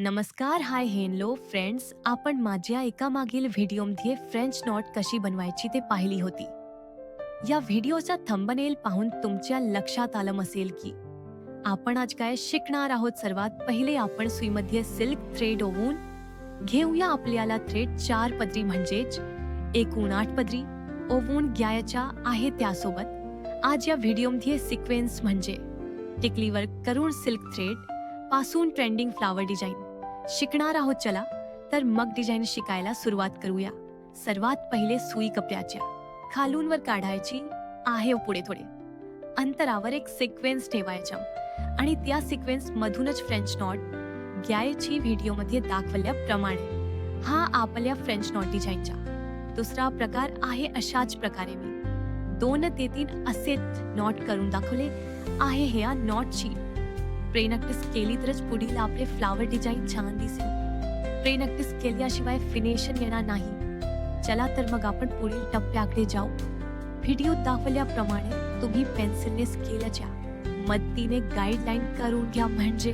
नमस्कार, hi hello friends. आपण माझ्या एका मागील व्हिडिओमध्ये फ्रेंच नॉट कशी बनवायची ते पाहिली होती. या व्हिडिओचा थंबनेल पाहून तुमच्या लक्षात आलं असेल की आपण आज काय शिकणार आहोत. सर्वात पहिले आपण सुईमध्ये सिल्क थ्रेड ओवून घेऊया. आपल्याला थ्रेड 4 पदरी म्हणजेच एकूण 8 पदरी ओवून घ्यायच्या आहे. त्यासोबत आज या व्हिडिओमध्ये सिक्वेन्स म्हणजे टिकली वर्क करून सिल्क थ्रेड पासून ट्रेंडिंग फ्लावर डिझाईन शिकणार आहोत. चला तर मग डिझाईन शिकायला सुरुवात करूया. सर्वात पहिले सुई कपड्याच्या खालून वर काढायची आहे. पुढे थोडे अंतरावर एक सिक्वेन्स ठेवायचा आणि त्या सिक्वेन्स मधूनच फ्रेंच नॉट घ्यायची. व्हिडिओमध्ये दाखवल्याप्रमाणे हा आपल्या फ्रेंच नॉट डिझाईनचा दुसरा प्रकार आहे. अशाच प्रकारे मी 2 ते 3 असे नॉट करून दाखवले आहे. ह्या नॉटची प्रॅक्टिस केली तरच पुढील आपले फ्लावर डिझाईन छान दिसेल. प्रॅक्टिस केल्याशिवाय फिनिशिंग येणार नाही. चला तर मग आपण पुढील टप्प्याकडे जाऊ. व्हिडिओत दाखवल्याप्रमाणे तुम्ही पेन्सिलने स्केलच्या मदतीने गाईडलाईन करून घ्या, म्हणजे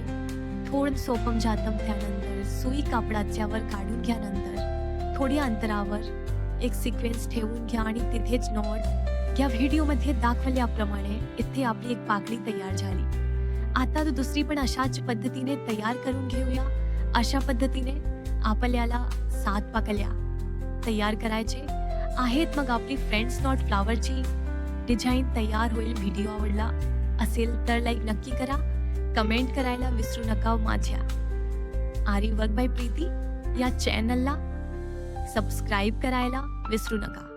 थोडं सोपं जातं. त्यानंतर सुई कापडाच्या वर काढून घ्यानंतर थोड्या अंतरावर एक सिक्वेन्स ठेवून घ्या आणि तिथेच नॉट. या व्हिडिओमध्ये दाखवल्याप्रमाणे इथे आपली एक पाकळी तयार झाली. आता दुसरी पण अशाच पद्धतीने तयार करून घेऊया. अशा पद्धतीने आपल्याला 7 पाकळ्या तयार करायचे आहेत. मग आपली फ्रेंच नॉट फ्लावरची डिझाईन तयार होईल. व्हिडिओ आवडला असेल तर लाईक नक्की करा, कमेंट करायला विसरू नका. माझ्या आरी वर्क बाय प्रीती या चॅनलला सबस्क्राईब करायला विसरू नका.